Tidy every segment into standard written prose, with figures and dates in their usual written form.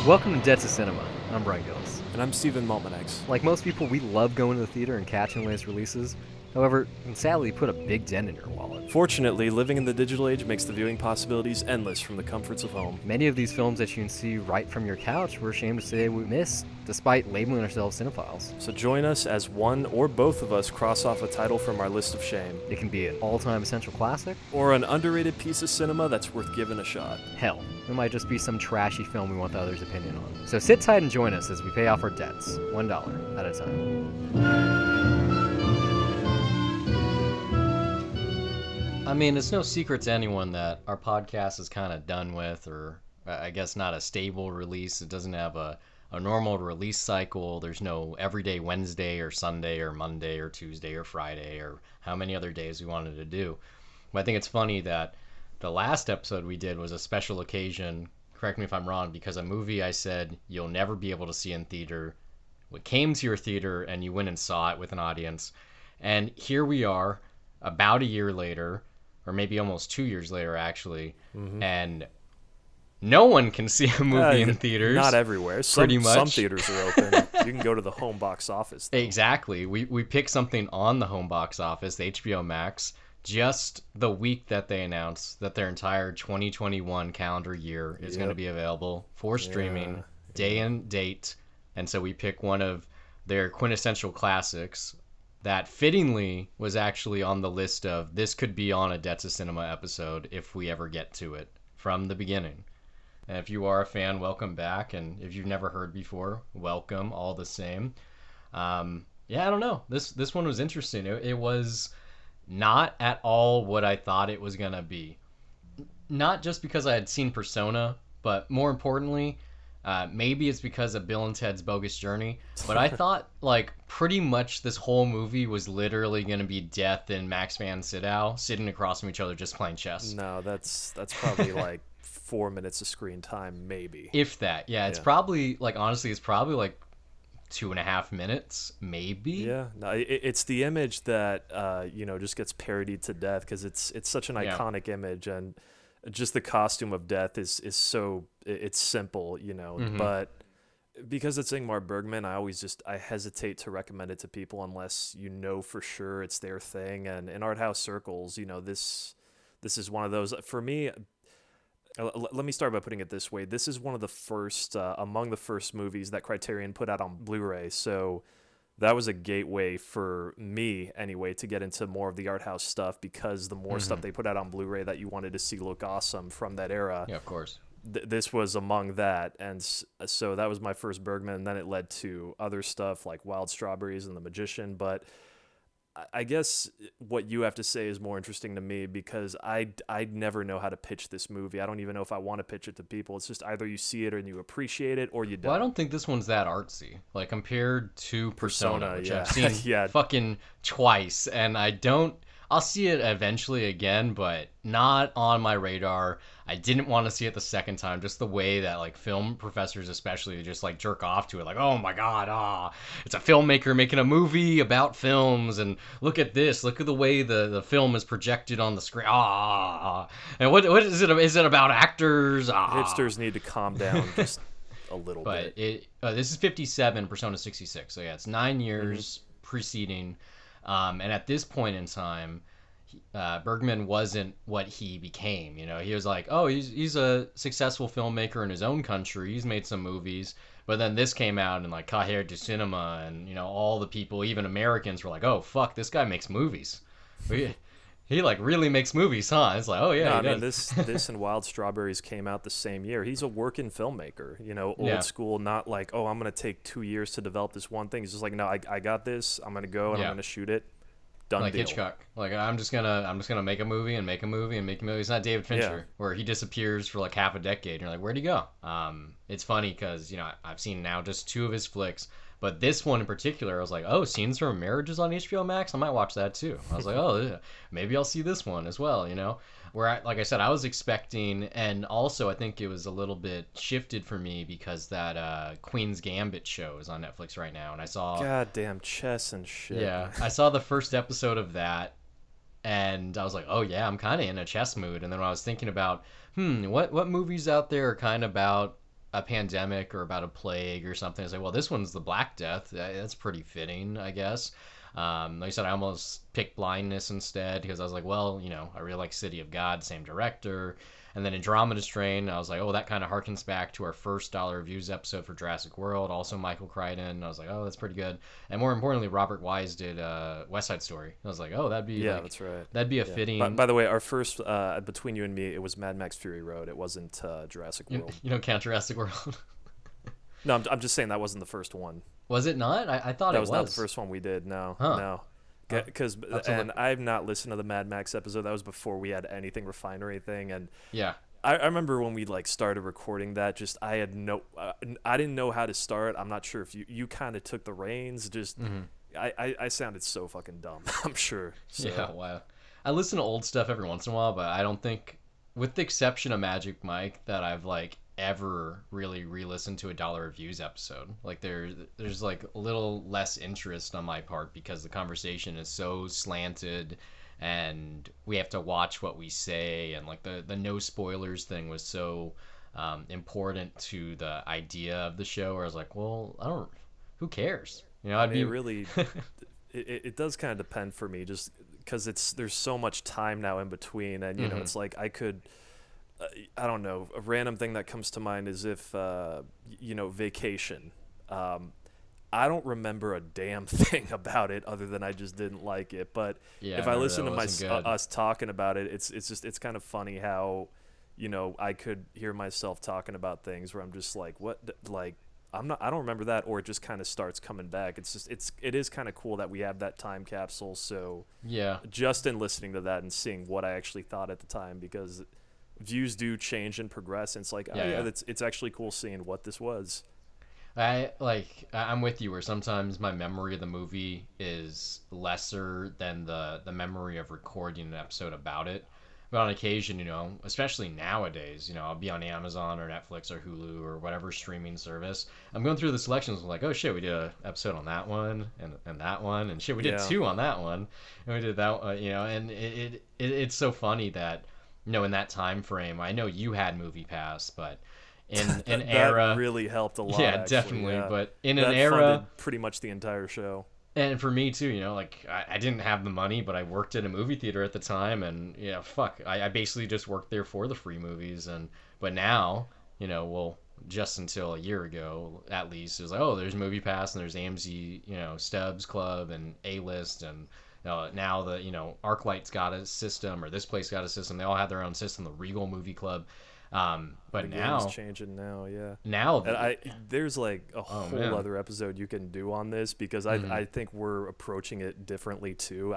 Welcome to Jets of Cinema. I'm Brian Gillis. And I'm Stephen Maltmanex. Like most people, we love going to the theater and catching the latest releases. However, it can sadly put a big dent in your wallet. Fortunately, living in the digital age makes the viewing possibilities endless from the comforts of home. Many of these films that you can see right from your couch, we're ashamed to say we miss, despite labeling ourselves cinephiles. So join us as one or both of us cross off a title from our list of shame. It can be an all-time essential classic, Or an underrated piece of cinema that's worth giving a shot. hell, it might just be some trashy film we want the other's opinion on. So sit tight and join us as we pay off our debts, $1 at a time. I mean, it's no secret to anyone that our podcast is kind of done with, or I guess not a stable release. It doesn't have a normal release cycle. There's no everyday Wednesday or Sunday or Monday or Tuesday or Friday or how many other days we wanted to do. But I think it's funny that the last episode we did was a special occasion, correct me if I'm wrong, because a movie I said you'll never be able to see in theater, it came to your theater and you went and saw it with an audience. And here we are, about a year later, or maybe almost 2 years later, actually, and no one can see a movie in theaters. Not everywhere. Pretty much. Some theaters are open. You can go to the home box office, though. Exactly. We picked something on the home box office, the HBO Max, just the week that they announced that their entire 2021 calendar year is going to be available for streaming, day and date. And so we pick one of their quintessential classics that fittingly was actually on the list of this could be on a Debts of Cinema episode if we ever get to it from the beginning. And if you are a fan, welcome back. And if you've never heard before, welcome all the same. I don't know. This one was interesting. It was not at all what I thought it was going to be. Not just because I had seen Persona, but more importantly, maybe it's because of Bill and Ted's Bogus Journey, but I thought like pretty much this whole movie was literally going to be Death and Max Van Sydow sitting across from each other just playing chess. No, that's probably like 4 minutes of screen time, maybe. If that, yeah, it's probably like honestly, it's probably like 2.5 minutes, maybe. Yeah, no, it's the image that just gets parodied to death because it's such an iconic image, and just the costume of Death is so it's simple, but because it's Ingmar Bergman, I hesitate to recommend it to people unless you know for sure it's their thing. And in art house circles, this is one of those for me. Let me start by putting it this way. This is one of the first, among the first movies that Criterion put out on Blu-ray. So that was a gateway for me, anyway, to get into more of the art house stuff because the more stuff they put out on Blu-ray that you wanted to see look awesome from that era. Yeah, of course. This was among that. And so that was my first Bergman. And then it led to other stuff like Wild Strawberries and The Magician. But I guess what you have to say is more interesting to me because I'd never know how to pitch this movie. I don't even know if I want to pitch it to people. It's just either you see it and you appreciate it or you don't. Well, I don't think this one's that artsy. Like compared to Persona, which I've seen fucking twice, and I'll see it eventually again, but not on my radar. I didn't want to see it the second time, just the way that like film professors especially just like jerk off to it, like, oh my god, it's a filmmaker making a movie about films, and look at this, look at the way the film is projected on the screen, and what is it? Is it about actors? Hipsters need to calm down just a little but bit. This is 57, Persona 66, so yeah, it's 9 years preceding. And at this point in time, Bergman wasn't what he became. He was like, oh, he's a successful filmmaker in his own country. He's made some movies. But then this came out and like Cahiers du Cinema and, all the people, even Americans, were like, oh, fuck, this guy makes movies. He like really makes movies, huh? It's like, oh yeah. No, I mean, this and Wild Strawberries came out the same year. He's a working filmmaker, old school, not like, oh, I'm gonna take 2 years to develop this one thing. He's just like, no, I got this. I'm gonna go and I'm gonna shoot it. Done like deal. Hitchcock. Like I'm just gonna make a movie and make a movie and make a movie. It's not David Fincher where he disappears for like half a decade. And you're like, where'd he go? It's funny because I've seen now just 2 of his flicks. But this one in particular, I was like, oh, Scenes from Marriages on HBO Max? I might watch that too. I was like, oh, yeah, maybe I'll see this one as well, Where, like I said, I was expecting, and also I think it was a little bit shifted for me because that Queen's Gambit show is on Netflix right now. And I saw... Goddamn chess and shit. Yeah, I saw the first episode of that, and I was like, oh yeah, I'm kind of in a chess mood. And then when I was thinking about, what movies out there are kind of about a pandemic or about a plague or something. I was like, well, this one's the Black Death. That's pretty fitting, I guess. Like I said, I almost picked Blindness instead because I was like, well, I really like City of God, same director. And then Andromeda Strain, I was like, oh, that kind of harkens back to our first Dollar Reviews episode for Jurassic World, also Michael Crichton. I was like, oh, that's pretty good. And more importantly, Robert Wise did West Side Story. I was like, oh, Yeah, that's right. that'd be a Yeah. fitting. By the way, our first between you and me, it was Mad Max Fury Road. It wasn't Jurassic You, World. you don't count Jurassic World. No, I'm just saying that wasn't the first one. Was it not? I thought That it was not the was. first one we did. No, Huh. no. I'll Because have to and look. I've not listened to the Mad Max episode. That was before we had anything refined or anything. And Yeah. I remember when we like started recording that. Just I had I didn't know how to start. I'm not sure if you kind of took the reins. Just Hmm. I sounded so fucking dumb. I'm sure. Yeah, So wow. I listen to old stuff every once in a while, but I don't think, with the exception of Magic Mike, that I've like ever really re-listened to a Dollar Reviews episode. Like there's like a little less interest on my part because the conversation is so slanted and we have to watch what we say, and like the no spoilers thing was so important to the idea of the show where I was like, well, I don't, who cares? I I'd mean, it be really it does kind of depend for me, just because there's so much time now in between, and Mhm. it's like I could. I don't know. A random thing that comes to mind is if Vacation. Um, I don't remember a damn thing about it other than I just didn't like it. But Yeah, I if I remember listen that to wasn't good. us talking about it, it's kind of funny how I could hear myself talking about things where I'm just like, what, like. I don't remember that, or it just kind of starts coming back. It is kind of cool that we have that time capsule. So Yeah. just in listening to that and seeing what I actually thought at the time, because views do change and progress, and it's like, oh Yeah, yeah, yeah. it's actually cool seeing what this was. I'm with you where sometimes my memory of the movie is lesser than the memory of recording an episode about it. But on occasion, especially nowadays, I'll be on Amazon or Netflix or Hulu or whatever streaming service. I'm going through the selections and like, oh shit, we did an episode on that one and that one, and shit, we did Yeah. two on that one, and we did that, and it's so funny that, in that time frame, I know you had Movie Pass, but in an That era. really helped a lot, Yeah, actually. definitely. Yeah, But in an that era, funded pretty much the entire show. and for me too, like I didn't have the money, but I worked at a movie theater at the time, and yeah, fuck, I basically just worked there for the free movies, and but now, well, just until a year ago at least, it was like, oh, there's Movie Pass and there's AMC, Stubbs Club and A List, and now the ArcLight's got a system, or this place got a system. They all have their own system, the Regal Movie Club. The But game is now, changing now, yeah. now, And there's like a oh whole man. other episode you can do on this, because Hmm. I think we're approaching it differently too.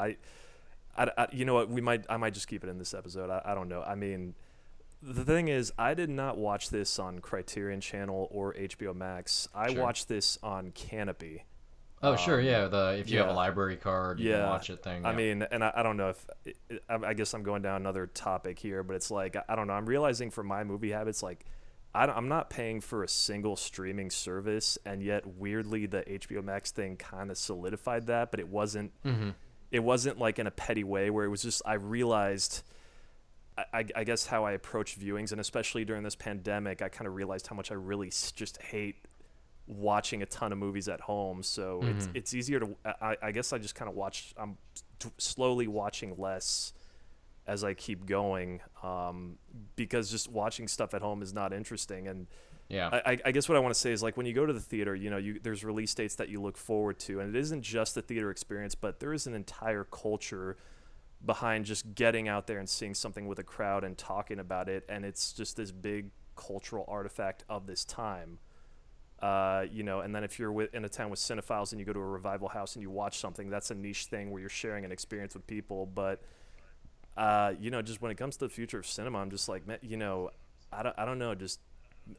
You know what, I might just keep it in this episode. I don't know. I mean, the thing is, I did not watch this on Criterion Channel or HBO Max. I Sure. watched this on Canopy. Oh, sure, Um, yeah. The if you have a yeah, library card, you can yeah. watch it thing. I Yeah. mean, and I don't know if I guess I'm going down another topic here, but it's like I don't know. I'm realizing for my movie habits, like I'm not paying for a single streaming service, and yet weirdly the HBO Max thing kind of solidified that. But it wasn't. Hmm. It wasn't like in a petty way where it was just I realized. I guess how I approach viewings, and especially during this pandemic, I kind of realized how much I really just hate watching a ton of movies at home. So Hmm. it's easier to. I guess I just kind of watch. I'm slowly watching less as I keep going, because just watching stuff at home is not interesting. And Yeah. I guess what I want to say is, like, when you go to the theater, there's release dates that you look forward to, and it isn't just the theater experience, but there is an entire culture behind just getting out there and seeing something with a crowd and talking about it, and it's just this big cultural artifact of this time. And then if you're in a town with cinephiles and you go to a revival house and you watch something, that's a niche thing where you're sharing an experience with people. But just when it comes to the future of cinema, I'm just like, I don't know, just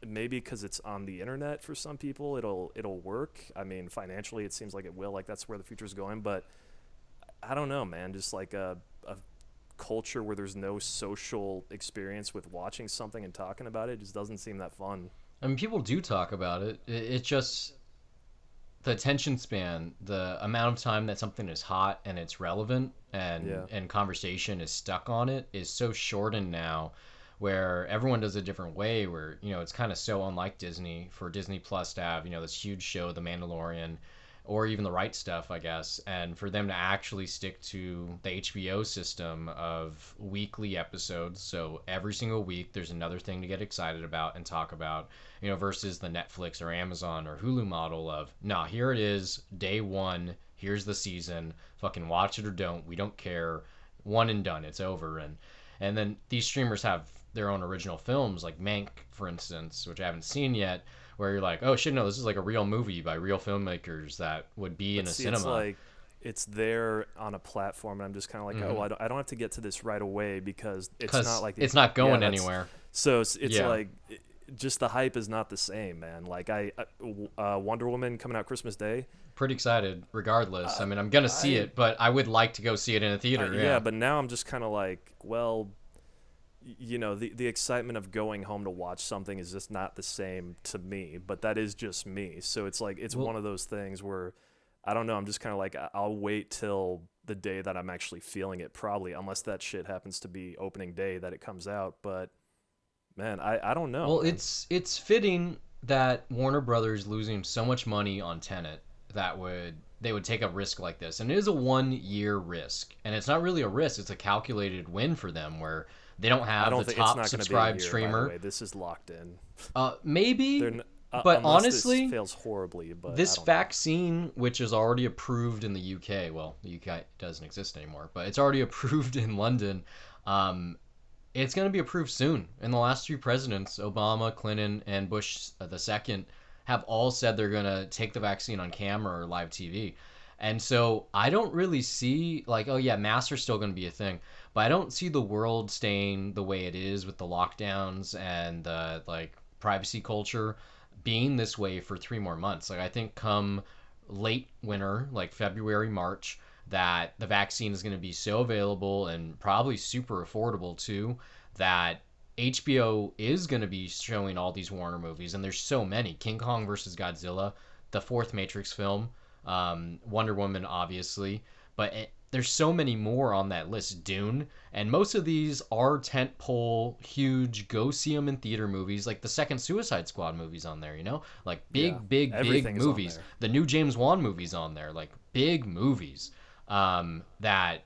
maybe because it's on the internet for some people, it'll work. I mean, financially, it seems like it will. Like that's where the future's going. But I don't know, man. Just like a culture where there's no social experience with watching something and talking about it just doesn't seem that fun. I mean, people do talk about it. It's just the attention span, the amount of time that something is hot and it's relevant, and Yeah. and conversation is stuck on it is so shortened now. where everyone does a different way, where, it's kind of so unlike Disney for Disney Plus to have, this huge show, The Mandalorian, or even the right stuff, I guess, and for them to actually stick to the HBO system of weekly episodes. So every single week, there's another thing to get excited about and talk about, versus the Netflix or Amazon or Hulu model of, nah, here it is, day one, here's the season, fucking watch it or don't, we don't care, one and done, it's over. And then these streamers have their own original films, like Mank, for instance, which I haven't seen yet, where you're like, oh shit, no, this is like a real movie by real filmmakers that would be in a cinema. It's like it's there on a platform, and I'm just kind of like, oh, I don't have to get to this right away because it's not like it's not going anywhere. So it's like just the hype is not the same, man. Like Wonder Woman coming out Christmas Day. Pretty excited, regardless. I mean, I'm gonna see it, but I would like to go see it in a theater. Yeah, but now I'm just kind of like, well, the excitement of going home to watch something is just not the same to me, but that is just me. So it's like, it's one of those things where, I don't know, I'm just kind of like, I'll wait till the day that I'm actually feeling it, probably, unless that shit happens to be opening day that it comes out. But man, I don't know. Well, man. it's fitting that Warner Brothers losing so much money on Tenet that they would take a risk like this. And it is a 1-year risk. And it's not really a risk, it's a calculated win for them, where they don't have the top subscribed streamer. By the way. This is locked in. Maybe, but honestly, this fails horribly. But this vaccine, which is already approved in the UK, well, the UK doesn't exist anymore, but it's already approved in London. It's going to be approved soon. And the last 3 presidents, Obama, Clinton, and Bush the second, have all said they're going to take the vaccine on camera or live TV. And so I don't really see, like, oh yeah, masks are still going to be a thing, but I don't see the world staying the way it is with the lockdowns and the, like, privacy culture being this way for 3 more months. Like, I think come late winter, like February, March, that the vaccine is going to be so available and probably super affordable too, that HBO is going to be showing all these Warner movies, and there's so many. King Kong versus Godzilla, the 4th Matrix film, Wonder Woman, obviously, but there's so many more on that list. Dune, and most of these are tentpole, huge, go see them in theater movies, like the second Suicide Squad movie's on there, like big movies. The new James Wan movie's on there, like big movies that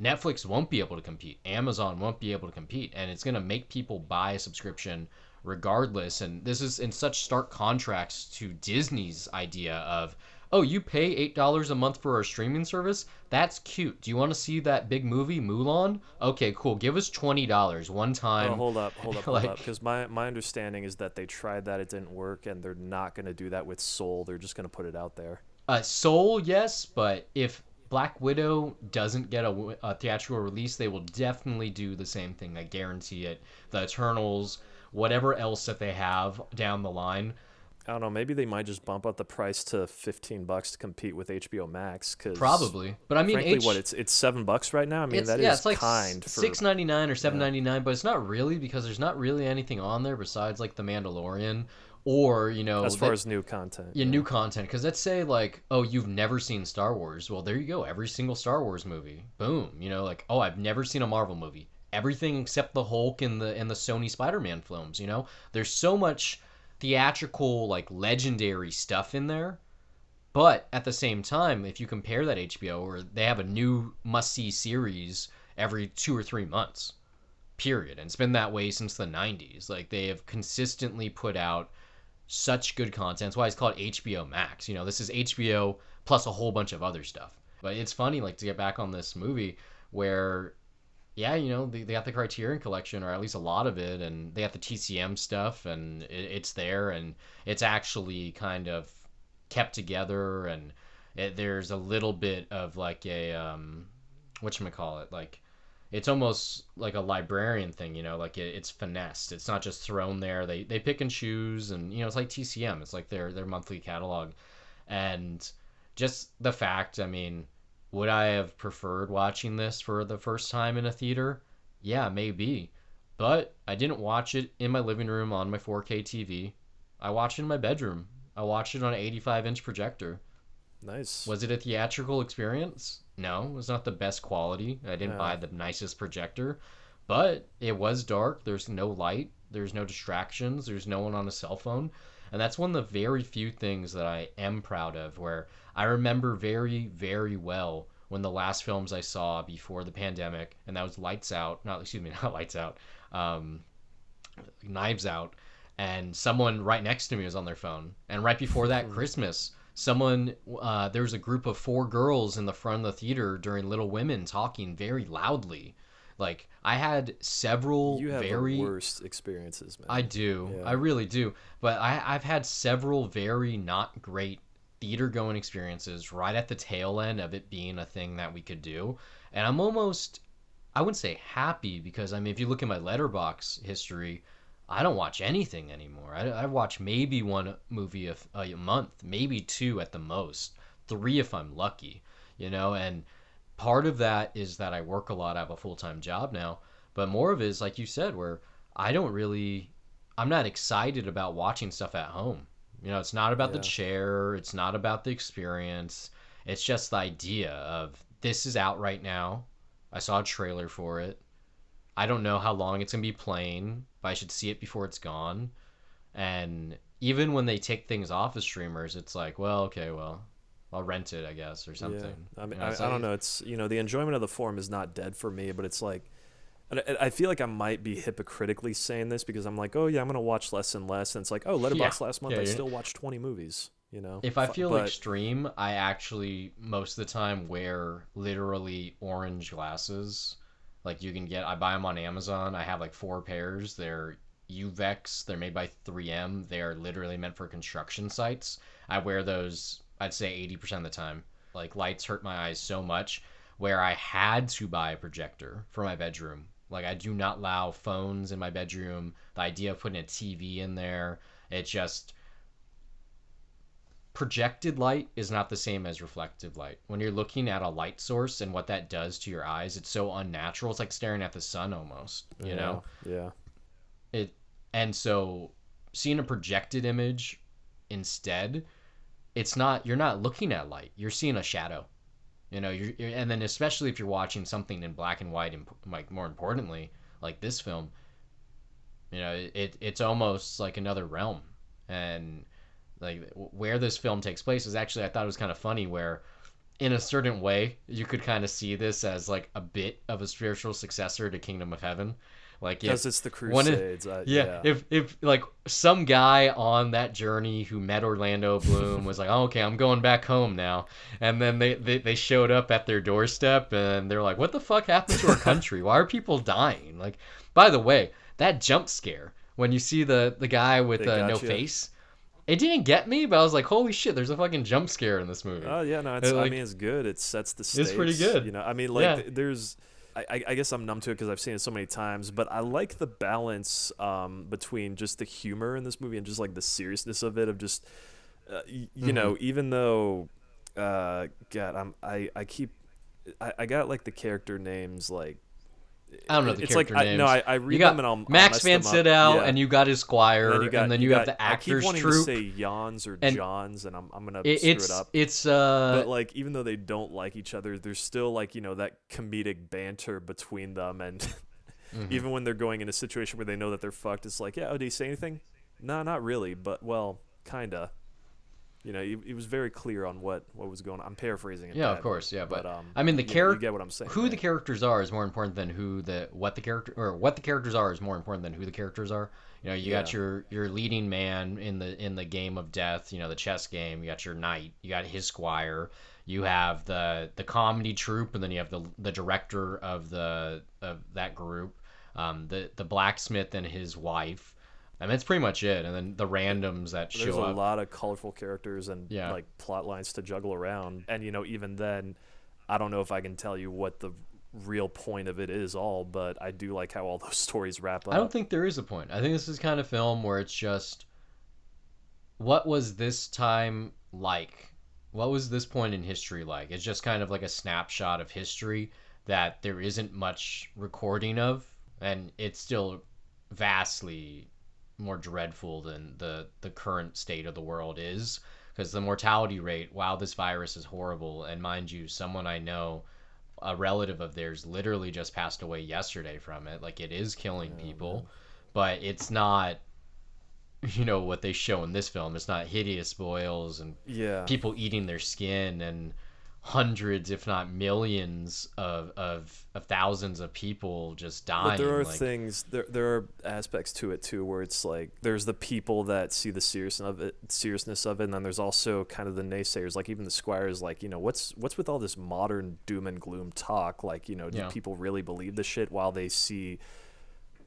Netflix won't be able to compete, Amazon won't be able to compete, and it's going to make people buy a subscription regardless. And this is in such stark contrast to Disney's idea of, oh, you pay $8 a month for our streaming service? That's cute. Do you want to see that big movie, Mulan? Okay, cool. Give us $20 one time. Oh, hold up. Because my understanding is that they tried that, it didn't work, and they're not going to do that with Soul. They're just going to put it out there. Soul, yes, but if Black Widow doesn't get a theatrical release, they will definitely do the same thing. I guarantee it. The Eternals, whatever else that they have down the line. I don't know. Maybe they might just bump up the price to $15 to compete with HBO Max. Cause probably, but I mean, frankly, it's $7 right now. I mean, it's like kind for $6.99 or $7.99, but it's not really, because there's not really anything on there besides like The Mandalorian. Or, as far as new content. Yeah, new content. Because let's say, like, oh, you've never seen Star Wars. Well, there you go. Every single Star Wars movie. Boom. Like, oh, I've never seen a Marvel movie. Everything except the Hulk and the Sony Spider-Man films, There's so much theatrical, like, legendary stuff in there. But at the same time, if you compare that HBO, or they have a new must-see series every 2 or 3 months. Period. And it's been that way since the 90s. Like, they have consistently put out such good content. That's why it's called HBO Max. This is HBO plus a whole bunch of other stuff. But it's funny, like, to get back on this movie where, yeah, they got the Criterion Collection, or at least a lot of it, and they have the TCM stuff, and it's there, and it's actually kind of kept together, and there's a little bit of, like, a, whatchamacallit, like, it's almost like a librarian thing, like it's finessed. It's not just thrown there. They pick and choose, and it's like TCM. It's like their monthly catalog. And just the fact, I mean, would I have preferred watching this for the first time in a theater? Yeah, maybe. But I didn't watch it in my living room on my 4K TV. I watched it in my bedroom. I watched it on an 85-inch projector. Nice. Was it a theatrical experience? No, it was not the best quality. I didn't buy the nicest projector, But it was dark. There's no light. There's no distractions. There's no one on a cell phone. And that's one of the very few things that I am proud of, where I remember very, very well when the last films I saw before the pandemic, and that was Lights Out, not, excuse me, not Lights Out, um, Knives Out, and someone right next to me was on their phone. And right before that, Christmas, there was a group of four girls in the front of the theater during Little Women talking very loudly. Like, I had several You have the very, worst experiences, I man. do, I Yeah, really do, but I've had several very not great theater going experiences right at the tail end of it being a thing that we could do. And I'm almost, I wouldn't say happy, because I mean, if you look at my letterbox history, I don't watch anything anymore. I watch maybe one movie a month, maybe two at the most, three if I'm lucky, and part of that is that I work a lot. I have a full-time job now, but more of it is like you said, where I don't really, I'm not excited about watching stuff at home. It's not about the yeah. chair, it's not about the experience. It's just the idea of this is out right now. I saw a trailer for it. I don't know how long it's going to be playing, but I should see it before it's gone. And even when they take things off of streamers, it's like, well, okay, well, I'll rent it, I guess, or Yeah, something. I mean, It's I don't like, know. It's the enjoyment of the form is not dead for me, but it's like I feel like I might be hypocritically saying this because I'm like, oh yeah, I'm gonna watch less and less, and it's like, oh, yeah, Letterbox last month, yeah. I still watched 20 movies, If I feel But extreme, I actually most of the time wear literally orange glasses. Like you can get, I buy them on Amazon. I have like four pairs. They're UVEX. They're made by 3M. They are literally meant for construction sites. I wear those, I'd say 80% of the time. Like lights hurt my eyes so much where I had to buy a projector for my bedroom. Like I do not allow phones in my bedroom. The idea of putting a TV in there, it just projected light is not the same as reflective light. When you're looking at a light source and what that does to your eyes, it's so unnatural. It's like staring at the sun almost, you yeah, know? yeah, It and so seeing a projected image instead, it's not you're not looking at light. You're seeing a shadow. And then especially if you're watching something in black and white and like more importantly, like this film, it's almost like another realm. And like where this film takes place is actually, I thought it was kind of funny where in a certain way you could kind of see this as like a bit of a spiritual successor to Kingdom of Heaven. Like because if it's the one of Crusades. yeah, Yeah, if like some guy on that journey who met Orlando Bloom was like, oh, okay, I'm going back home now, and then they showed up at their doorstep and they're like, what the fuck happened to our country? Why are people dying? Like, by the way, that jump scare when you see the guy with they no got you. face, it didn't get me, but I was like, holy shit, there's a fucking jump scare in this movie. Oh yeah, no, It, I mean like, it's good. It sets the it's pretty stakes. good. I mean like Yeah. there's. I guess I'm numb to it because I've seen it so many times, but I like the balance between just the humor in this movie and just like the seriousness of it. Of just, Mm-hmm. even though, God, I keep, I got like the character names like I don't know the it's like character names. I You read them got and I'll Max mess Van them up. Sydow, Yeah, and you got his and then squire, and then you have the I keep actors wanting to troupe, say Jans or and Johns, and I'm gonna it, screw it it's up. it's But like even though they don't like each other, there's still like that comedic banter between them, and mhm. even when they're going in a situation where they know that they're fucked, it's like, yeah, oh, did he say anything? No, not really, but well, kinda. He was very clear on what was going on. I'm paraphrasing it Yeah, of badly, course, yeah, but but I mean you get what I'm saying, who the right? characters are is more important than what the characters are is more important than who the characters are. You got Yeah, your leading man in the game of death, the chess game. You got your knight, you got his squire, you have the comedy troupe, and then you have the director of that group, the blacksmith and his wife. I mean, that's pretty much it. And then the randoms that there's show a up. lot of colorful characters and Yeah. like plot lines to juggle around, and even then, I don't know if I can tell you what the real point of it is all, but I do like how all those stories wrap I don't up. think there is a point. I think this is kind of film where it's just what was this time like? What was this point in history like? It's just kind of like a snapshot of history that there isn't much recording of, and it's still vastly more dreadful than the current state of the world is, because the mortality rate, wow, this virus is horrible. And mind you, someone I know a relative of theirs literally just passed away yesterday from it. Like, it is killing Oh people, man. but it's not, what they show in this film. It's not hideous boils and Yeah. people eating their skin and hundreds, if not millions, of thousands of people just But there dying. are Like, things there are aspects to it too where it's like there's the people that see the seriousness of it, and then there's also kind of the naysayers, like even the Squire is like, what's with all this modern doom and gloom talk? Like, do yeah. people really believe the shit while they see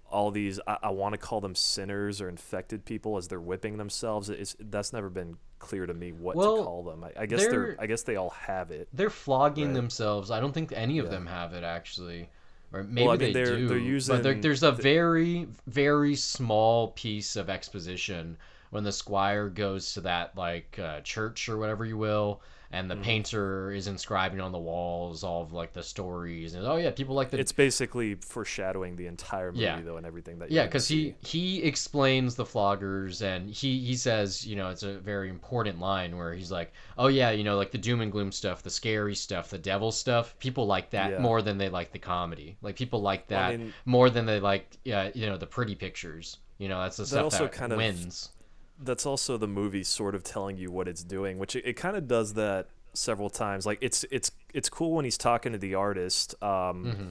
all these I want to call them sinners or infected people as they're whipping themselves? That's never been clear to me what to Well, call them. I guess they're I guess they all have it, they're flogging right? themselves. I don't think any of Yeah. them have it actually, or Well, I maybe mean, they they're do. But using there's a very very small piece of exposition when the Squire goes to that like church or whatever you will, and the Mhm. painter is inscribing on the walls all of like the stories and oh yeah, people like the It's basically foreshadowing the entire yeah. movie though, and everything that you're Yeah, gonna because see. he explains the floggers, and he says, it's a very important line where he's like, oh yeah, like the doom and gloom stuff, the scary stuff, the devil stuff, people like that Yeah. more than they like the comedy. Like, people like Well, I that mean, more than they like, yeah, the pretty pictures. That's the that stuff also that kind of wins. that's also the movie sort of telling you what it's doing, which it kind of does that several times. Like it's cool when he's talking to the artist. Hmm.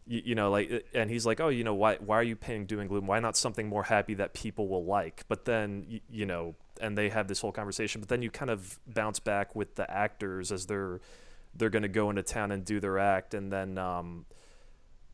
Like, and he's like, oh, why are you painting doom and gloom? Why not something more happy that people will like? But then and they have this whole conversation, but then you kind of bounce back with the actors as they're going to go into town and do their act, and then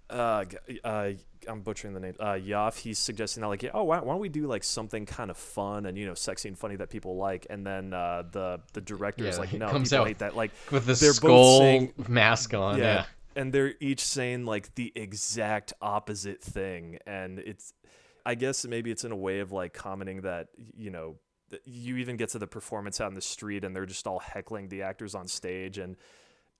uh, I'm butchering the name. Yoff, he's suggesting that, like, yeah, oh, why don't we do like something kind of fun and sexy and funny that people like? And then the director is Yeah, like, he no, comes people out hate that. Like, with the they're both skull saying, mask on. yeah, Yeah, and they're each saying like the exact opposite thing, and I guess maybe it's in a way of like commenting that you even get to the performance out in the street and they're just all heckling the actors on stage, and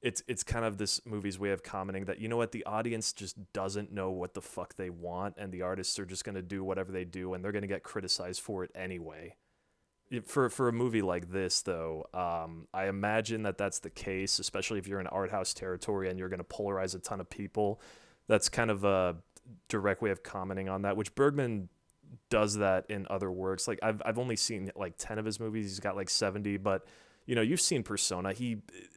it's kind of this movie's way of commenting that, what, the audience just doesn't know what the fuck they want, and the artists are just going to do whatever they do, and they're going to get criticized for it anyway. For a movie like this, though, I imagine that that's the case, especially if you're in art house territory and you're going to polarize a ton of people. That's kind of a direct way of commenting on that, which Bergman does that in other works. Like, I've only seen like 10 of his movies. He's got like 70, but you've seen Persona.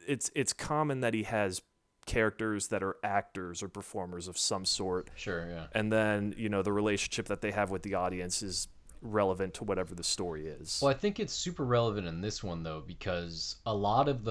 It's common that he has characters that are actors or performers of some sort, sure, yeah. and then the relationship that they have with the audience is relevant to whatever the story is. Well, I think it's super relevant in this one though, because a lot of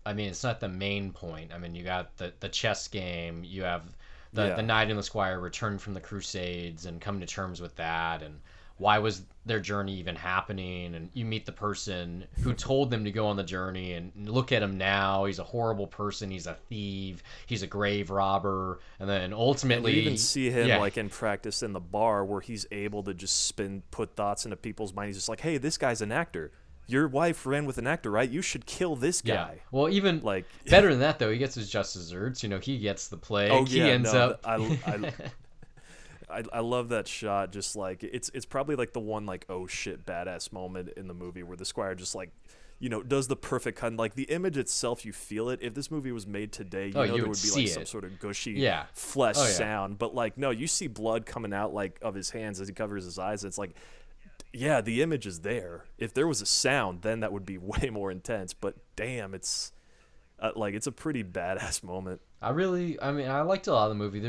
I mean, it's not the main point. I mean, you got the chess game, you have the Yeah. knight and the squire return from the Crusades and come to terms with that, and why was their journey even happening, and you meet the person who told them to go on the journey, and look at him now, he's a horrible person, he's a thief, he's a grave robber, and then And you even ultimately, see him yeah, like in practice in the bar where he's able to just put thoughts into people's minds. He's just like, hey, this guy's an actor. Your wife ran with an actor, right? You should kill this yeah. guy. Well, even Like, better than that though, he gets his just desserts. He gets the oh plague. He yeah, ends no, up. I love that shot. Just like it's probably like the one like, oh shit, badass moment in the movie where the Squire just like, does the perfect cut. Like, the image itself, you feel it. If this movie was made today, Oh, there you would would be see like some it. sort of gushy Yeah. flesh Oh yeah. sound. But like, no, you see blood coming out like of his hands as he covers his eyes. It's like, yeah, the image is there. If there was a sound, then that would be way more intense. But damn, it's like, it's a pretty badass moment. I mean, I liked a lot of the movie.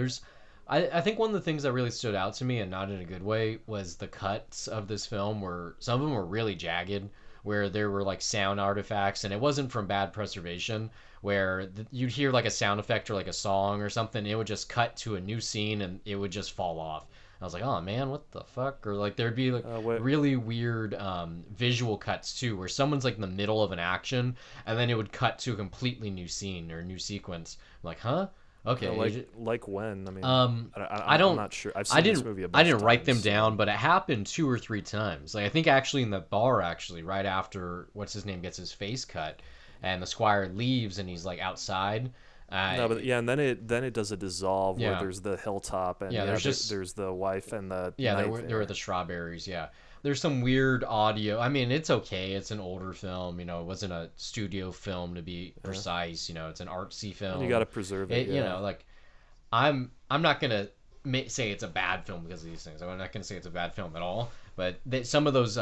I think one of the things that really stood out to me, and not in a good way, was the cuts of this film where some of them were really jagged, where there were like sound artifacts, and it wasn't from bad preservation, where you'd hear like a sound effect or like a song or something, it would just cut to a new scene and it would just fall off. I was like, oh man, what the fuck? Or like there'd be like What really weird visual cuts too, where someone's like in the middle of an action, and then it would cut to a completely new scene or a new sequence. I'm like, huh? Okay. like when? I mean, Um, I'm, I I'm don't. not sure. I've I seen this didn't. movie a I bunch of didn't write them times. down, So. but it happened 2 or 3 times. Like, I think actually in the bar, actually right after what's his name gets his face cut, and the squire leaves, and he's like outside. No, but yeah, and then it does a dissolve where Yeah. there's the hilltop, and Yeah. yeah, There's just there's the wife and the yeah. knight There were there. the strawberries. Yeah. there's some weird audio. I mean, it's okay. It's an older film. It wasn't a studio film to be Yeah. precise. It's an artsy And you got film. to preserve it, It, yeah. like I'm not gonna say it's a bad film because of these things. I'm not gonna say it's a bad film at all. But some of those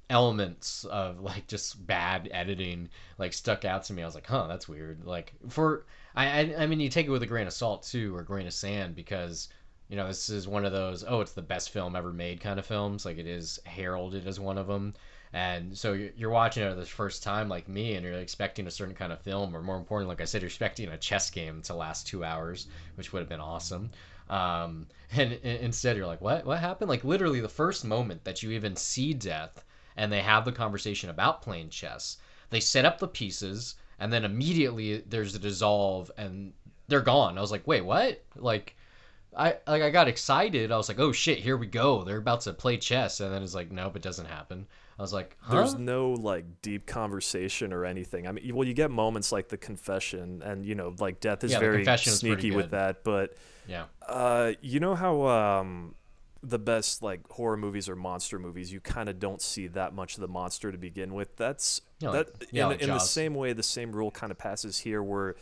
elements of like just bad editing like stuck out to me. I was like, huh, that's weird. Like I mean, you take it with a grain of salt too, or a grain of sand, because this is one of those, oh, it's the best film ever made kind of films. Like, it is heralded as one of them. And so you're watching it the first time, like me, and you're expecting a certain kind of film, or more importantly, like I said, you're expecting a chess game to last 2 hours, which would have been awesome. And instead, you're like, what happened? Like, literally, the first moment that you even see Death, and they have the conversation about playing chess, they set up the pieces, and then immediately there's a dissolve, and they're gone. I was like, wait, what? I got excited. I was like, oh shit, here we go. They're about to play chess, and then it's like, nope, it doesn't happen. I was like, There's huh? no like deep conversation or anything. I mean, well, you get moments like the confession, and like Death is Yeah, the very confession is pretty sneaky with good. that. But Yeah. you know how the best like horror movies or monster movies, you kind of don't see that much of the monster to begin with. That's that Like in the Jaws. same way. The same rule kind of passes here, where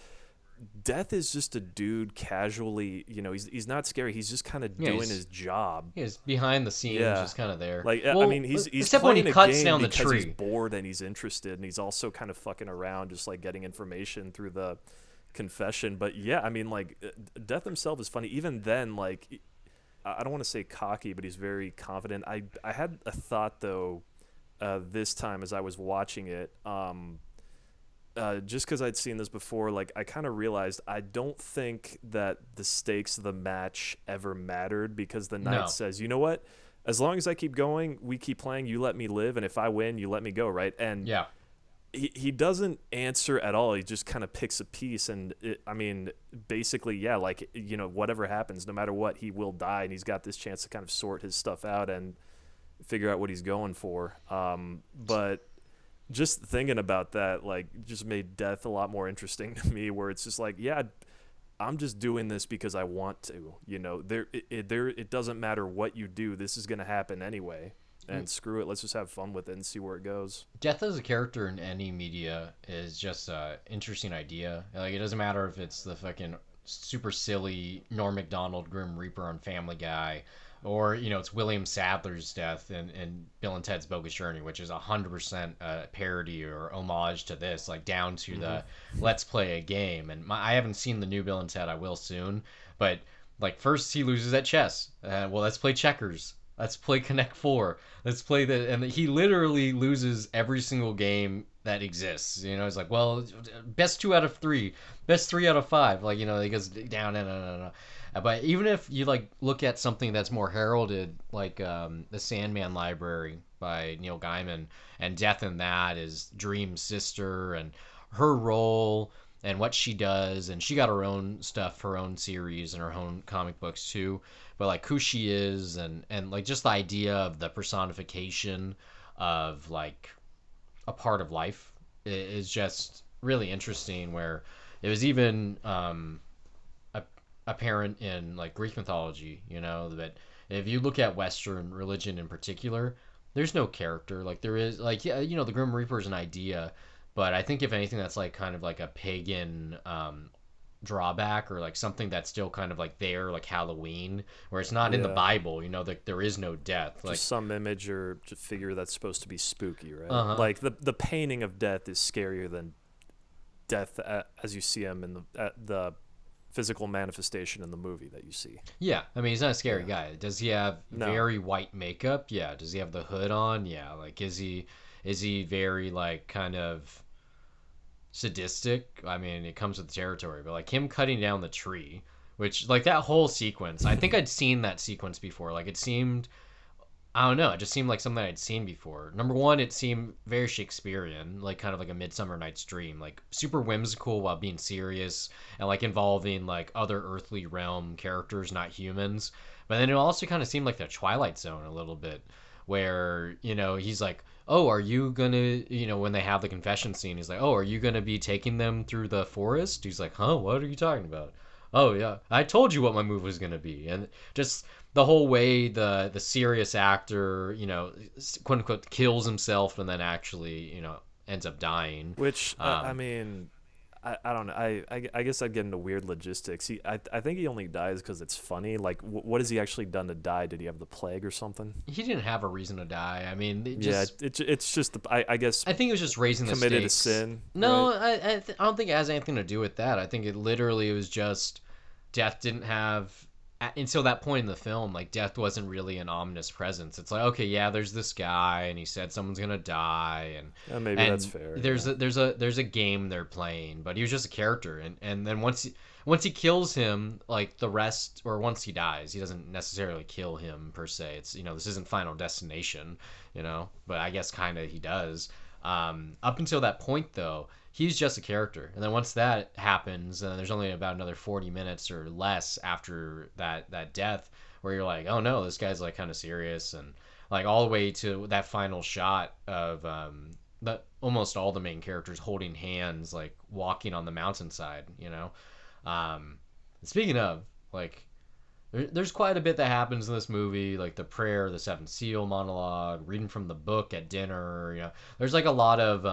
Death is just a dude casually. He's not scary. He's just kind of Yeah, doing his job. he's behind the scenes, Yeah. just kind of there. Like I Well, mean, he's except when he playing a cuts game down the because he's tree. bored and he's interested, and he's also kind of fucking around, just like getting information through the confession. But yeah, I mean, like Death himself is funny. Even then, like I don't want to say cocky, but he's very confident. I had a thought though, this time as I was watching it. Just because I'd seen this before, like I kind of realized I don't think that the stakes of the match ever mattered, because the knight No. says, you know what? As long as I keep going, we keep playing, you let me live, and if I win, you let me go, right? And Yeah. he doesn't answer at all. He just kind of picks a piece, and I mean, basically, yeah, like whatever happens, no matter what, he will die, and he's got this chance to kind of sort his stuff out and figure out what he's going for. But just thinking about that, like, just made Death a lot more interesting to me, where it's just like, yeah, I'm just doing this because I want to. It doesn't matter what you do, this is going to happen anyway, and screw it, let's just have fun with it and see where it goes. Death as a character in any media is just a interesting idea. Like, it doesn't matter if it's the fucking super silly Norm Macdonald Grim Reaper on Family Guy, or it's William Sadler's death in Bill and Ted's Bogus Journey, which is 100% a parody or homage to this, like down to Mm-hmm. the let's play a game. And I haven't seen the new Bill and Ted. I will soon, but like, first he loses at chess. Well, let's play checkers. Let's play Connect Four. Let's play and he literally loses every single game that exists. He's like, well, best 2 out of 3, best 3 out of 5. Like, he goes down and. But even if you like look at something that's more heralded, like the Sandman Library by Neil Gaiman, and Death in that is Dream's sister, and her role and what she does, and she got her own stuff, her own series, and her own comic books too. But like who she is, and like just the idea of the personification of like a part of life is just really interesting. Where it was even apparent in like Greek mythology, that if you look at Western religion in particular, there's no character. Like, there is, like, yeah, the Grim Reaper is an idea, but I think if anything, that's like kind of like a pagan drawback, or like something that's still kind of like there, like Halloween, where it's not in the Yeah, Bible. That there is no death. Like, just some image or just figure that's supposed to be spooky, right? uh huh. Like the painting of Death is scarier than Death as you see him in the physical manifestation in the movie that you see. Yeah, I mean, he's not a scary Yeah. guy. Does he have No. very white makeup? Yeah. Does he have the hood on? Yeah. Like, is he very like kind of sadistic? I mean, it comes with the territory, but like him cutting down the tree, which like that whole sequence, I think I'd seen that sequence before. Like, it seemed, I don't know, it just seemed like something I'd seen before. Number one, it seemed very Shakespearean, like kind of like a Midsummer Night's Dream, like super whimsical while being serious, and like involving like other earthly realm characters, not humans. But then it also kind of seemed like the Twilight Zone a little bit, where he's like, oh, are you gonna, when they have the confession scene, he's like, oh, are you gonna be taking them through the forest? He's like, huh, what are you talking about? Oh yeah, I told you what my move was gonna be, and just the whole way the serious actor, quote unquote, kills himself and then actually, ends up dying. Which I Um, mean, I don't know. I guess I'd get into weird logistics. I think he only dies because it's funny. Like, what has he actually done to die? Did he have the plague or something? he didn't have a reason to die. I mean, Yeah, it's just I guess I think it was just raising the committed a stakes. sin, right? No, I don't think it has anything to do with that. I think it literally was just death didn't have until that point in the film, like death wasn't really an ominous presence. It's like, okay, yeah, there's this guy and he said someone's gonna die, and Maybe that's fair. there's Yeah. a game they're playing, but he was just a character, and then once he kills him, like the rest, or once he dies, he doesn't necessarily kill him per se. It's, this isn't Final Destination, but I guess kind of he does. Up until that point though, he's just a character, and then once that happens, and there's only about another 40 minutes or less after that death, where you're like, oh no, this guy's like kind of serious, and like all the way to that final shot of almost all the main characters holding hands, like walking on the mountainside. Speaking of, like, there's quite a bit that happens in this movie, like the prayer, the seventh seal monologue, reading from the book at dinner. There's like a lot of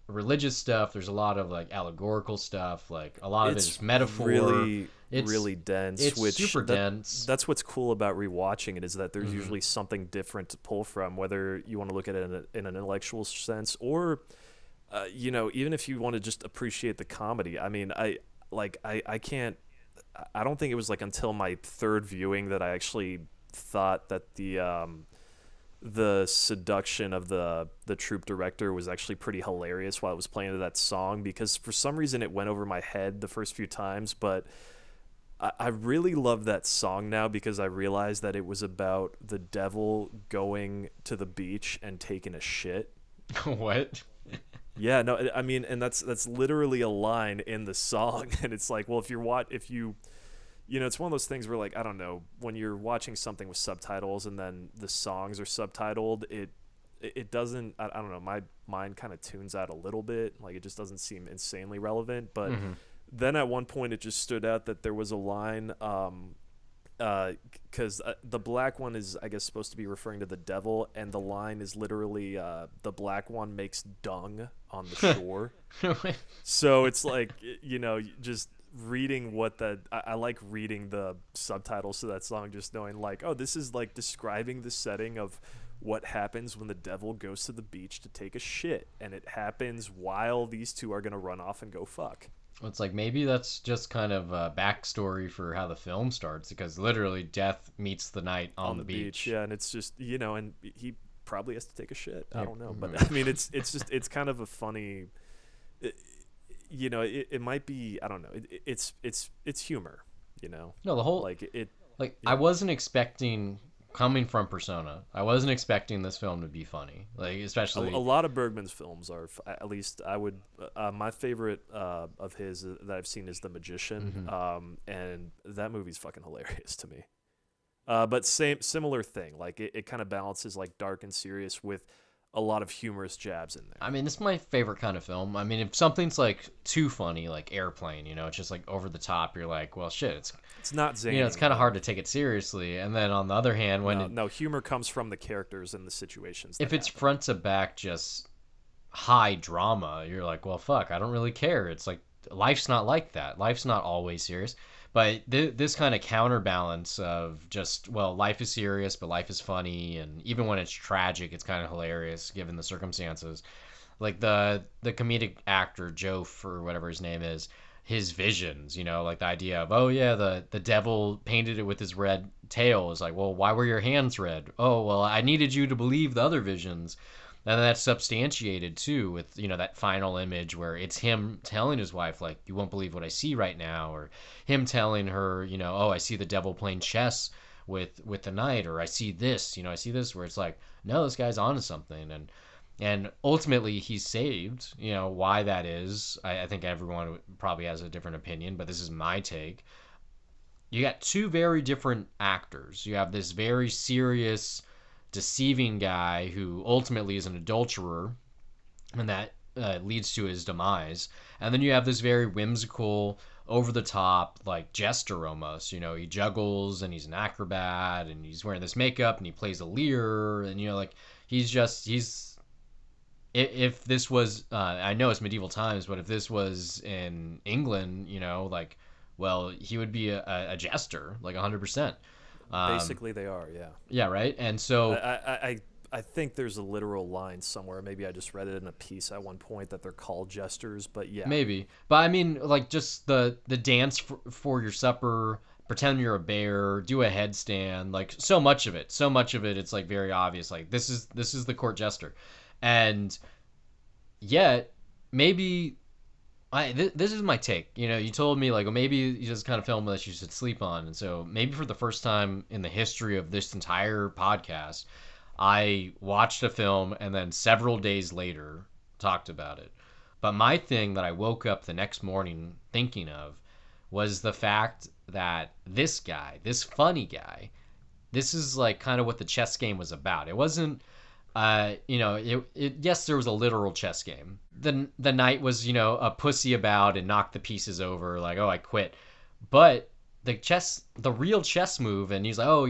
religious stuff. There's a lot of like allegorical stuff. Like a lot of it It's is metaphor. really It's really dense, it's which super dense. that's what's cool about rewatching it is that there's Hmm. usually something different to pull from, whether you want to look at it in an intellectual sense or even if you want to just appreciate the comedy. I mean, I can't. I don't think it was like until my third viewing that I actually thought that the seduction of the troop director was actually pretty hilarious while it was playing that song, because for some reason it went over my head the first few times, but I really love that song now because I realized that it was about the devil going to the beach and taking a shit. What? Yeah, no, I mean, and that's literally a line in the song, and it's like, well, if you it's one of those things where, like, I don't know, when you're watching something with subtitles and then the songs are subtitled, it doesn't. I don't know, my mind kind of tunes out a little bit, like it just doesn't seem insanely relevant. But Hmm. then at one point, it just stood out that there was a line. Because the black one is, I guess, supposed to be referring to the devil, and the line is literally the black one makes dung on the shore. So it's like, just reading I like reading the subtitles to that song, just knowing like, oh, this is like describing the setting of what happens when the devil goes to the beach to take a shit, and it happens while these two are gonna run off and go fuck It's like maybe that's just kind of a backstory for how the film starts, because literally death meets the night on on the the beach. beach. Yeah, and it's just, and he probably has to take a shit. I Yeah. don't know, but Mhm. I mean, it's kind of a funny. It, it might be, I don't know. It's humor. No, the whole, Like it. like, I Yeah. wasn't expecting, coming from Persona, I wasn't expecting this film to be funny. Like, A especially, lot of Bergman's films are, at least I would. My favorite of his that I've seen is The Magician, mhm. and that movie's fucking hilarious to me. But similar thing. Like it kind of balances like dark and serious with a lot of humorous jabs in I there. mean, this is my favorite kind of film. I mean, if something's like too funny, like Airplane, it's just like over the top, you're like, well, shit, It's not it's zany. kind of No, hard to take it seriously. And then on the other hand, when no, no. Humor comes from the characters and the situations that if it's happen. front to back just high drama, you're like, well, fuck, I don't really care. It's like life's not like that. Life's not always serious. But this kind of counterbalance of just, well, life is serious, but life is funny, and even when it's tragic, it's kind of hilarious given the circumstances. Like the comedic actor Joe, or whatever his name is, his visions, like the idea of, oh yeah, the devil painted it with his red tail, is like, well, why were your hands red? Oh, well, I needed you to believe the other visions. And that's substantiated too with, that final image where it's him telling his wife, like, you won't believe what I see right now, or him telling her, oh, I see the devil playing chess with the knight, or I see this, where it's like, no, this guy's onto something. And ultimately he's saved. Why that is, I think everyone probably has a different opinion, but this is my take. You got two very different actors. You have this very serious, deceiving guy who ultimately is an adulterer, and that leads to his demise. And then you have this very whimsical, over the top, like jester almost. You know, he juggles and he's an acrobat and he's wearing this makeup and he plays a lyre and like he's if this was I know it's medieval times, but if this was in England, like, well, he would be a jester, like 100%. Basically, they are, yeah. Yeah, right. And I, so I, I I think there's a literal line somewhere. Maybe I just read it in a piece at one point that they're called jesters, but yeah. maybe, but I mean, like, just the dance for your supper, pretend you're a bear, do a headstand, like so much of it, it's like very obvious. Like this is the court jester, and yet maybe this is my take. You told me like, well, maybe you just kind of film that you should sleep on, and so maybe for the first time in the history of this entire podcast, I watched a film and then several days later talked about it. But my thing that I woke up the next morning thinking of was the fact that this guy, this funny guy, this is like kind of what the chess game was about. It wasn't yes, there was a literal chess game. The knight was, a pussy about and knocked the pieces over, like, oh, I quit. But the real chess move, and he's like, oh,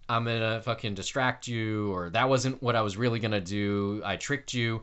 I'm gonna fucking distract you, or that wasn't what I was really gonna do. I tricked you.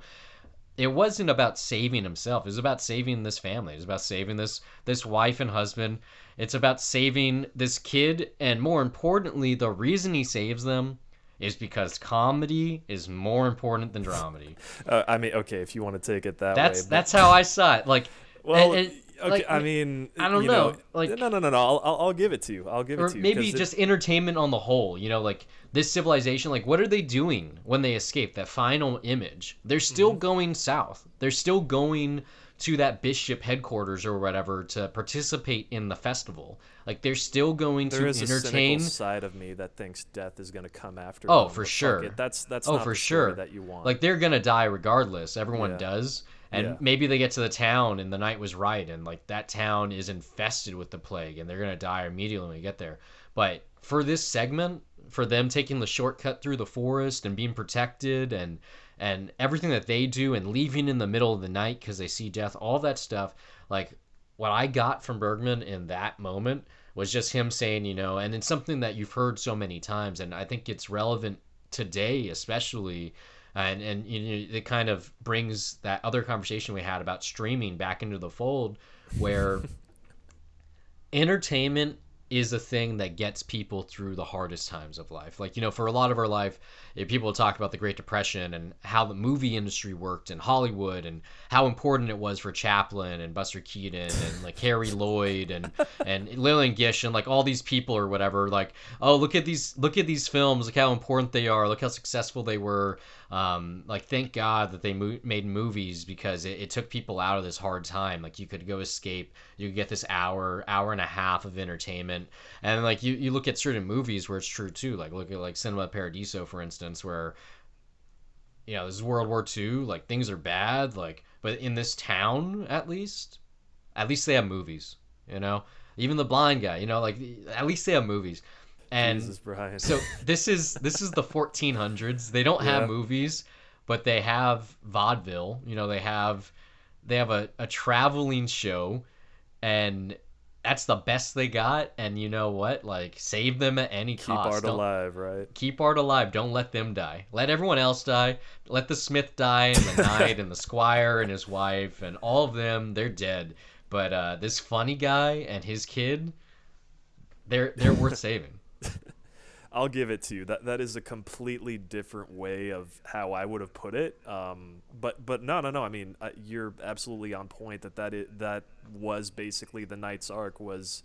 It wasn't about saving himself. It was about saving this family. It was about saving this wife and husband. It's about saving this kid, and more importantly, the reason he saves them is because comedy is more important than dramedy. I mean, okay, if you want to take it that way. That's how I saw it. Like, well, and, okay, like, I mean, I don't know. Like, no. I'll give it to you. I'll give it to you. Maybe just entertainment on the whole. Like this civilization. Like, what are they doing when they escape that final image? They're still going south. They're still going to that bishop headquarters or whatever to participate in the festival. Like, they're still going to entertain. There is a cynical side of me that thinks death is going to come after. Oh, them, for sure. That's not for the sure story that you want. Like, they're gonna die regardless. Everyone Yeah. does. And Yeah. maybe they get to the town and the knight was right, and like that town is infested with the plague and they're gonna die immediately when we get there. But for this segment, for them taking the shortcut through the forest and being protected and everything that they do and leaving in the middle of the night because they see death, all that stuff, like, what I got from Bergman in that moment was just him saying, and it's something that you've heard so many times, and I think it's relevant today especially. And it kind of brings that other conversation we had about streaming back into the fold, where entertainment is a thing that gets people through the hardest times of life. Like, for a lot of our life, people talk about the Great Depression and how the movie industry worked in Hollywood and how important it was for Chaplin and Buster Keaton and like Harry Lloyd and Lillian Gish and like all these people or whatever. Like, oh, look at these films, look how important they are, look how successful they were. Like, thank God that they made movies, because it took people out of this hard time. Like, you could go escape, you could get this hour and a half of entertainment. And like you look at certain movies where it's true too. Like, look at like Cinema Paradiso, for instance, where this is World War II, like things are bad, like, but in this town at least they have movies, even the blind guy, like, at least they have movies. And Jesus, Brian. So this is the 1400s. They don't have movies, but they have vaudeville. They have a traveling show, and that's the best they got. And you know what? Like, save them at any cost. Keep art alive, right? Keep art alive. Don't let them die. Let everyone else die. Let the smith die, and the knight, and the squire, and his wife, and all of them. They're dead. But this funny guy and his kid, they're worth saving. I'll give it to you. That is a completely different way of how I would have put it. But no. I mean, you're absolutely on point. That was basically the knight's arc. Was,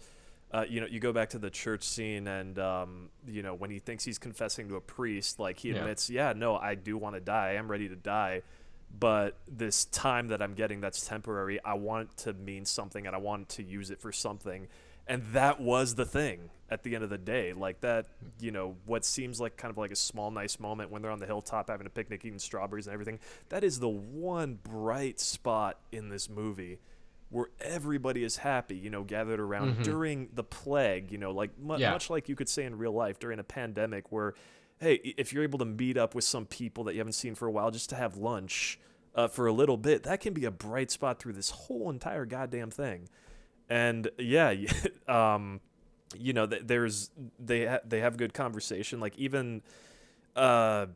you go back to the church scene, and when he thinks he's confessing to a priest, like, he admits, no, I do want to die. I am ready to die. But this time that I'm getting, that's temporary. I want it to mean something, and I want to use it for something. And that was the thing at the end of the day. Like, that, what seems like kind of like a small, nice moment when they're on the hilltop having a picnic, eating strawberries and everything. That is the one bright spot in this movie where everybody is happy, gathered around during the plague, much like you could say in real life during a pandemic where, hey, if you're able to meet up with some people that you haven't seen for a while just to have lunch for a little bit, that can be a bright spot through this whole entire goddamn thing. And yeah, there's they have good conversation. Like even uh,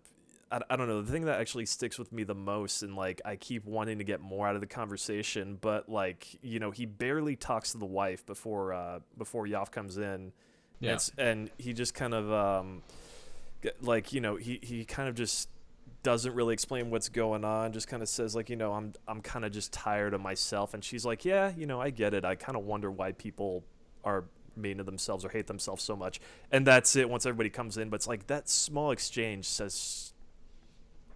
I don't know, the thing that actually sticks with me the most, and like I keep wanting to get more out of the conversation, but like he barely talks to the wife before Yoff comes in, Yeah. and he just kind of like he kind of just doesn't really explain what's going on, just kind of says like I'm kind of just tired of myself, and she's like, yeah, I get it, I kind of wonder why people are mean to themselves or hate themselves so much. And that's it once everybody comes in. But it's like that small exchange says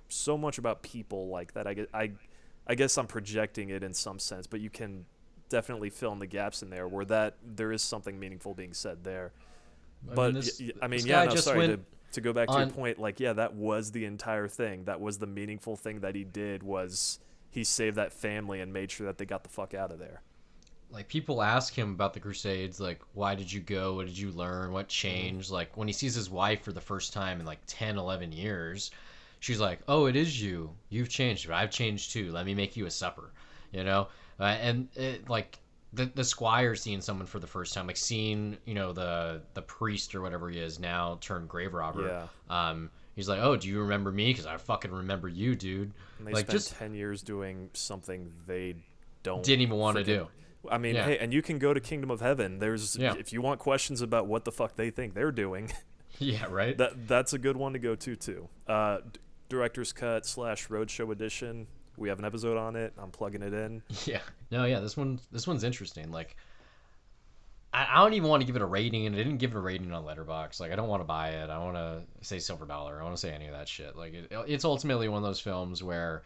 so much about people like that. I guess I'm projecting it in some sense, but you can definitely fill in the gaps in there where that there is something meaningful being said there. I mean, But I this mean, yeah, guy no, just sorry went to go back to your on. point. Like, yeah, that was the entire thing. That was the meaningful thing that he did, was he saved that family and made sure that they got the fuck out of there. Like, people ask him about the Crusades, like, why did you go? What did you learn? What Mm-hmm. changed? Like, when he sees his wife for the first time in like 10, 11 years, she's like, oh, it is you. You've changed, but I've changed too. Let me make you a supper, you know? And it, like, the squire seeing someone for the first time, like seeing, the priest or whatever he is now turned grave robber. Yeah, He's like, oh, do you remember me? Because I fucking remember you, dude. and they Like, spent just 10 years doing something they don't didn't even want to freaking. do. I mean, Yeah. hey, and you can go to Kingdom of Heaven. There's Yeah. if you want questions about what the fuck they think they're doing, Yeah, right? that's a good one to go to too. Director's cut slash roadshow edition. We have an episode on it. I'm plugging it in. Yeah. No, yeah, this one's interesting. Like, I don't even want to give it a rating, and I didn't give it a rating on Letterboxd. Like, I don't want to buy it. I want to say silver dollar. I want to say any of that shit. Like, it's ultimately one of those films where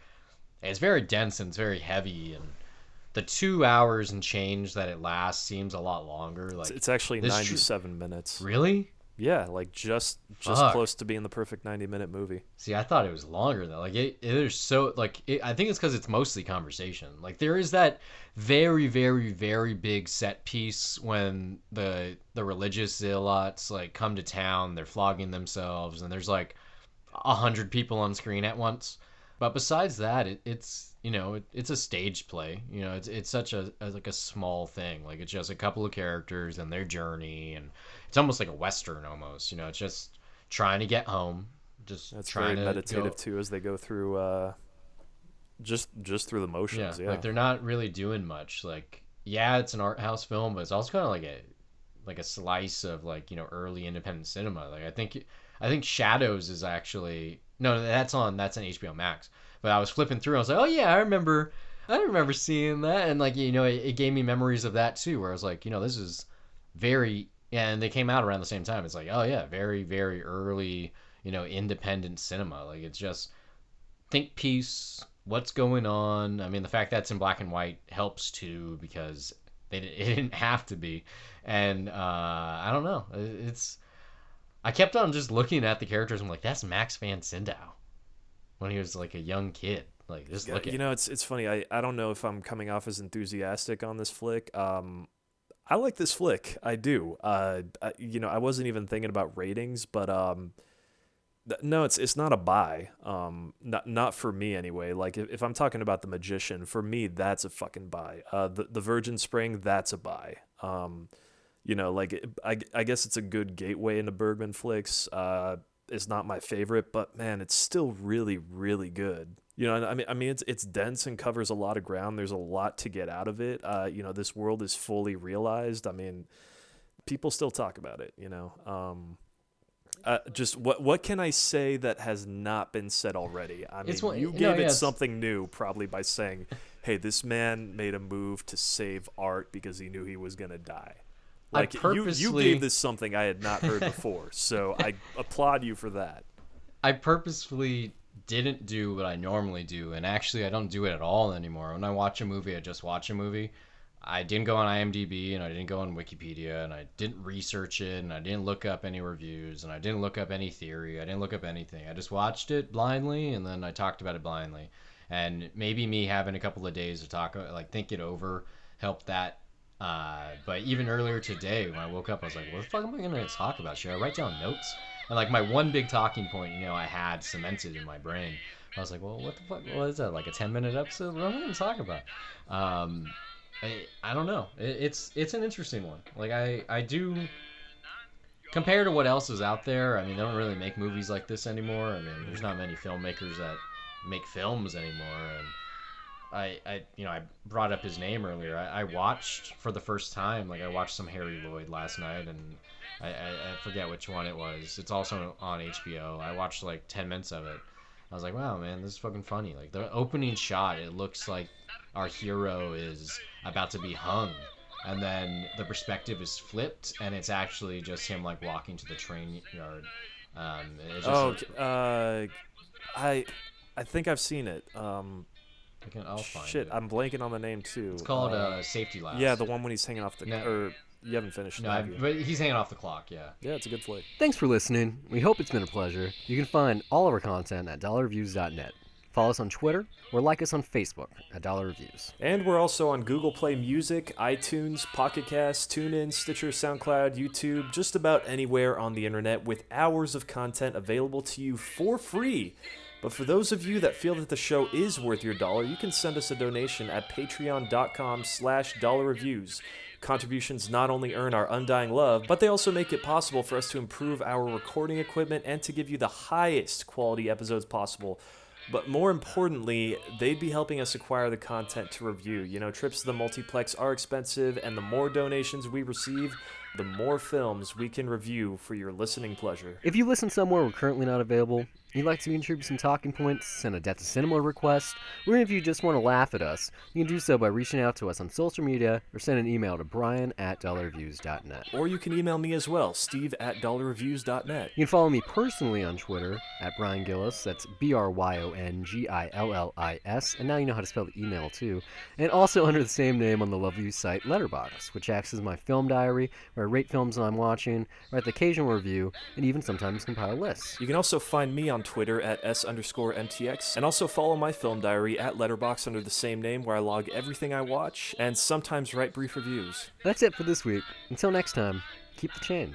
it's very dense and it's very heavy, and the 2 hours and change that it lasts seems a lot longer. Like, It's actually this tr- 97 minutes. really? Yeah, like just Fuck. close to being the perfect 90-minute movie. See, I thought it was longer though. Like it is so like I think it's because it's mostly conversation. Like there is that very, very, very big set piece when the religious zealots like come to town. They're flogging themselves, and there's like 100 people on screen at once. But besides that, it's a stage play. It's such like a small thing. Like it's just a couple of characters and their journey, and it's almost like a western almost. It's just trying to get home, just That's trying very to meditative go. too as they go through just through the Yeah, motions. like Yeah. they're not really doing much. Like, yeah, it's an art house film, but it's also kind of like a slice of like early independent cinema. Like I think Shadows is actually no, that's on HBO Max. But I was flipping through, I was like, oh yeah, I remember seeing that, and like it gave me memories of that too, where I was like, this is very, yeah, and they came out around the same time. It's like, oh yeah, very, very early, independent cinema. Like it's just think piece, what's going on. I mean, the fact that's in black and white helps too, because it didn't have to be. And I don't know. I kept on just looking at the characters. I'm like, that's Max Van Sydow when he was like a young kid. Like, just Yeah, look at. it's funny. I don't know if I'm coming off as enthusiastic on this flick. I like this flick. I do. I wasn't even thinking about ratings, but no, it's not a buy. Not for me anyway. Like if I'm talking about The Magician, for me that's a fucking buy. The Virgin Spring, that's a buy. Like I guess it's a good gateway into Bergman flicks. It's not my favorite, but man, it's still really really good. I mean, it's dense and covers a lot of ground. There's a lot to get out of it. This world is fully realized. I mean, people still talk about it. Just what can I say that has not been said already? I It's mean, one. you No, gave yeah, it it's. something new probably by saying, "Hey, this man made a move to save art because he knew he was gonna die." I Like you gave purposely. this something I had not heard before, so I applaud you for that. I purposefully didn't do what I normally do, and actually, I don't do it at all anymore. When I watch a movie, I just watch a movie. I didn't go on IMDb, and I didn't go on Wikipedia, and I didn't research it, and I didn't look up any reviews, and I didn't look up any theory. I didn't look up anything. I just watched it blindly, and then I talked about it blindly. And maybe me having a couple of days to talk, like think it over, helped that. But even earlier today, when I woke up, I was like, "What the fuck am I gonna talk about? Should I write down notes?" And like my one big talking point, I had cemented in my brain. I was like, "Well, what the fuck? What is that? Like a 10-minute episode? What am I gonna talk about?" Um, I don't know. It's an interesting one. Like I do, compared to what else is out there. I mean, they don't really make movies like this anymore. I mean, there's not many filmmakers that make films anymore. And I brought up his name earlier. I watched for the first time. Like I watched some Harry Lloyd last night, and I forget which one it was. It's also on HBO. I watched like 10 minutes of it. I was like, wow, man, this is fucking funny. Like the opening shot, it looks like our hero is about to be hung, and then the perspective is flipped, and it's actually just him like walking to the train yard. It's just I I think I've seen it. I'll find Shit, it. I'm blanking on the name too. It's called Safety Last. Yeah, the one when he's hanging off the. No. Or you haven't finished. No, have you? but he's hanging off the clock. Yeah. Yeah, it's a good flick. Thanks for listening. We hope it's been a pleasure. You can find all of our content at dollarreviews.net. Follow us on Twitter or like us on Facebook at Dollar Reviews. And we're also on Google Play Music, iTunes, Pocket Cast, TuneIn, Stitcher, SoundCloud, YouTube, just about anywhere on the internet with hours of content available to you for free. But for those of you that feel that the show is worth your dollar, you can send us a donation at patreon.com/dollarreviews. Contributions not only earn our undying love, but they also make it possible for us to improve our recording equipment and to give you the highest quality episodes possible. But more importantly, they'd be helping us acquire the content to review. You know, trips to the multiplex are expensive, and the more donations we receive, the more films we can review for your listening pleasure. If you listen somewhere we're currently not available, you'd like to contribute some talking points, send a Death to Cinema request, or even if you just want to laugh at us, you can do so by reaching out to us on social media or send an email to brian@dollarreviews.net. Or you can email me as well, steve@dollarreviews.net. You can follow me personally on Twitter at Brian Gillis, that's BRYONGILLIS, and now you know how to spell the email too, and also under the same name on the Love You site Letterboxd, which acts as my film diary, where I rate films I'm watching, write the occasional review, and even sometimes compile lists. You can also find me on Twitter at S_MTX, and also follow my film diary at Letterboxd under the same name, where I log everything I watch, and sometimes write brief reviews. That's it for this week. Until next time, keep the change.